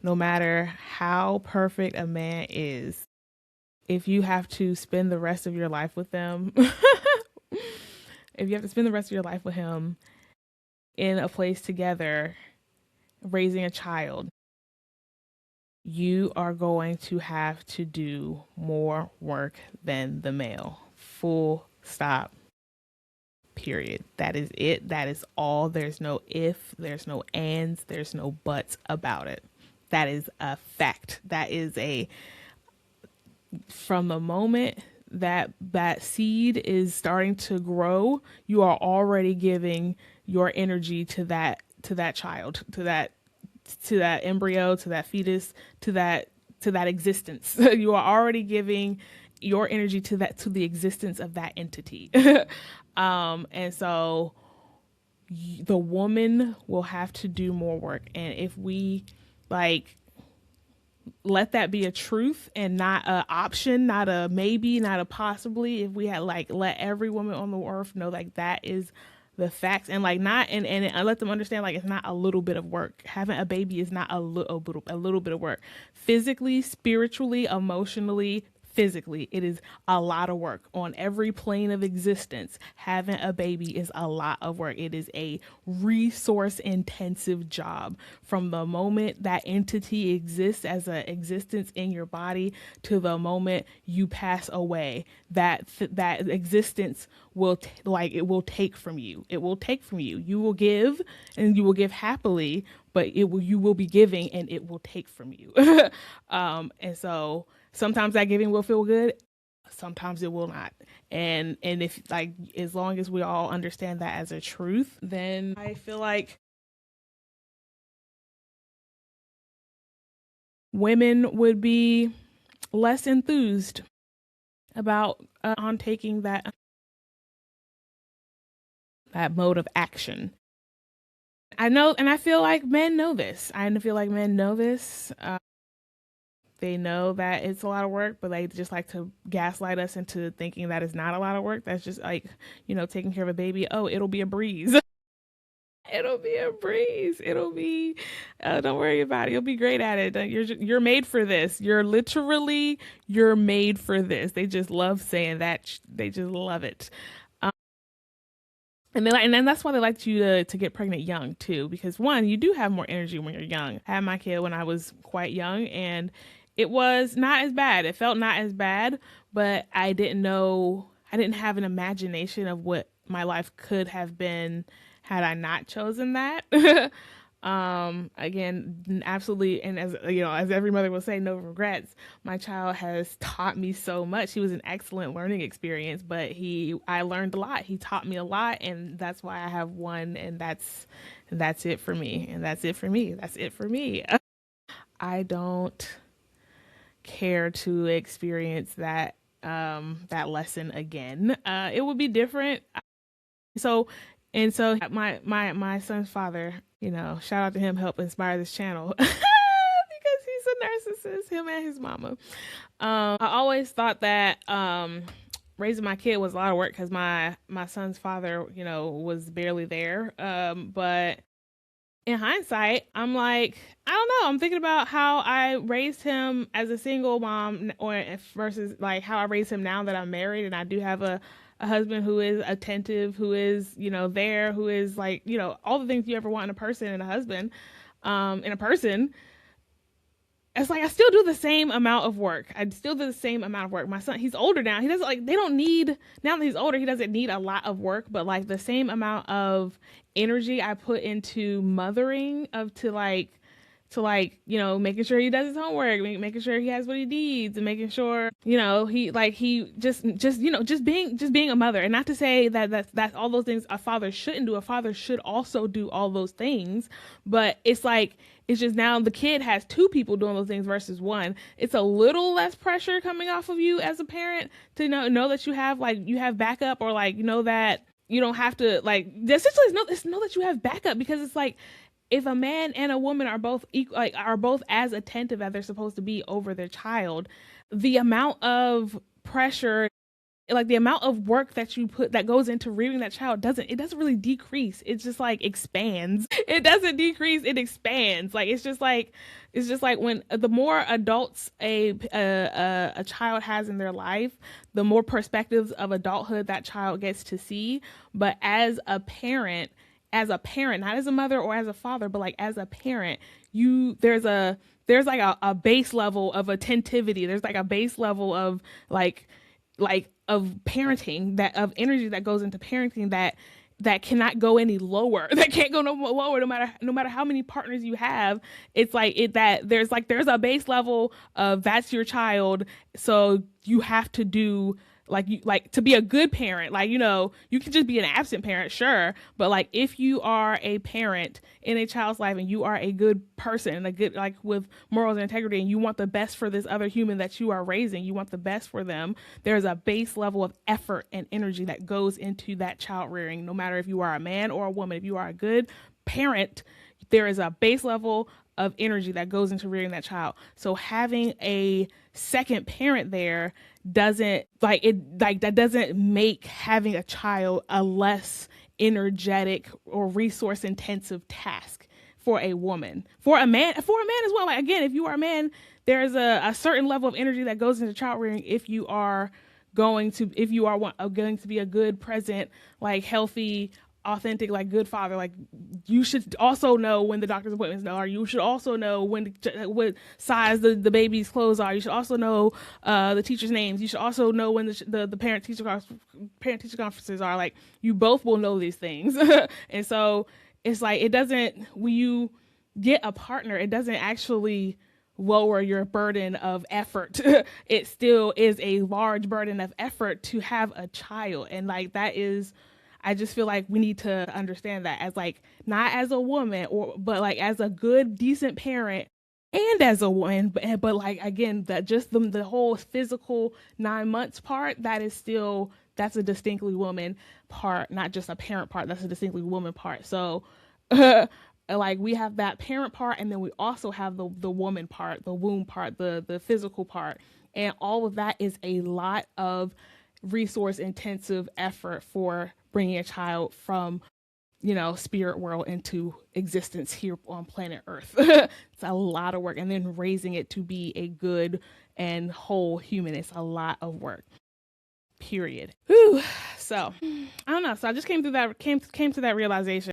No matter how perfect a man is, if you have to spend the rest of your life with them, if you have to spend the rest of your life with him in a place together, raising a child, you are going to have to do more work than the male. Full stop. Period. That is it. That is all. There's no if, there's no ands, there's no buts about it. That is a fact. That is a, from the moment that that seed is starting to grow, you are already giving your energy to that child, to that embryo, to that fetus, to that existence. You are already giving your energy to that, to the existence of that entity. And so the woman will have to do more work. And if we like let that be a truth and not a option, not a maybe, not a possibly, if we had like let every woman on the earth know like that is the facts, and like not, and I let them understand like it's not a little bit of work. Having a baby is not a little bit of work. Physically, spiritually, emotionally, physically, it is a lot of work on every plane of existence. Having a baby is a lot of work. It is a resource intensive job from the moment that entity exists as an existence in your body to the moment you pass away. That existence will like it will take from you. It will take from you. You will give, and you will give happily, but it will, you will be giving and it will take from you. And so sometimes that giving will feel good, sometimes it will not. And if like, as long as we all understand that as a truth, then I feel like women would be less enthused about on taking that mode of action. I know, and I feel like men know this. I feel like men know this. They know that it's a lot of work, but they just like to gaslight us into thinking that it's not a lot of work. That's just like, taking care of a baby. Oh, it'll be a breeze. It'll be a breeze. It'll be, don't worry about it. You'll be great at it. You're made for this. You're made for this. They just love saying that. They just love it. And then that's why they like you to get pregnant young too, because one, you do have more energy when you're young. I had my kid when I was quite young, and it was not as bad. It felt not as bad, but I didn't know. I didn't have an imagination of what my life could have been had I not chosen that. Again, absolutely, and as you know, as every mother will say, no regrets. My child has taught me so much. He was an excellent learning experience, but I learned a lot. He taught me a lot, and that's why I have one, and that's it for me, and that's it for me. That's it for me. I don't care to experience that lesson again. It would be different. So so my son's father, shout out to him, help inspire this channel because he's a narcissist, him and his mama. I always thought that raising my kid was a lot of work because my son's father, was barely there. But in hindsight, I'm like, I don't know. I'm thinking about how I raised him as a single mom, or versus like how I raised him now that I'm married and I do have a husband who is attentive, who is, there, who is like, all the things you ever want in a person and a husband, in a person. It's like I still do the same amount of work. I still do the same amount of work. My son, he's older now. He doesn't like, they don't need, now that he's older, he doesn't need a lot of work, but like the same amount of energy I put into mothering making sure he does his homework, making sure he has what he needs, and making sure, he just being a mother. And not to say that's all those things a father shouldn't do. A father should also do all those things, but it's like, it's just now the kid has two people doing those things versus one. It's a little less pressure coming off of you as a parent to know that you have backup, or that you don't have to essentially know that you have backup, because it's like, if a man and a woman are both equal, are both as attentive as they're supposed to be over their child, the amount of pressure like the amount of work that you put that goes into rearing that child doesn't really decrease. It just like expands. It doesn't decrease, it expands. Like it's just like when the more adults a child has in their life, the more perspectives of adulthood that child gets to see. But as a parent, not as a mother or as a father, but like as a parent, there's like a base level of attentivity. There's like a base level of like of parenting, that of energy that goes into parenting, that cannot go any lower. That can't go no lower, no matter how many partners you have. It's that there's a base level of that's your child, so you have to do like to be a good parent. Like, you can just be an absent parent, sure, but like if you are a parent in a child's life and you are a good person and a good, like, with morals and integrity, and you want the best for this other human that you are raising, you want the best for them, there's a base level of effort and energy that goes into that child rearing, no matter if you are a man or a woman. If you are a good parent, there is a base level of energy that goes into rearing that child. So having a second parent there doesn't make having a child a less energetic or resource intensive task for a woman. For a man as well. Like, again, if you are a man, there's a certain level of energy that goes into child rearing if you are going to be a good, present, like healthy, authentic, like good father. Like, you should also know when the doctor's appointments are. You should also know what size the baby's clothes are. You should also know the teacher's names. You should also know when the parent teacher conferences are. Like, you both will know these things. And so it's like, when you get a partner, it doesn't actually lower your burden of effort. It still is a large burden of effort to have a child. And like, I just feel like we need to understand that, as like, not as a woman, but like as a good, decent parent, and as a woman, but like, again, that just the whole physical 9 months part, that's a distinctly woman part, not just a parent part. That's a distinctly woman part. So like, we have that parent part, and then we also have the woman part, the womb part, the physical part, and all of that is a lot of resource intensive effort for bringing a child from, spirit world into existence here on planet Earth. It's a lot of work. And then raising it to be a good and whole human, it's a lot of work, period. Whew. So I don't know. So I just came to that realization.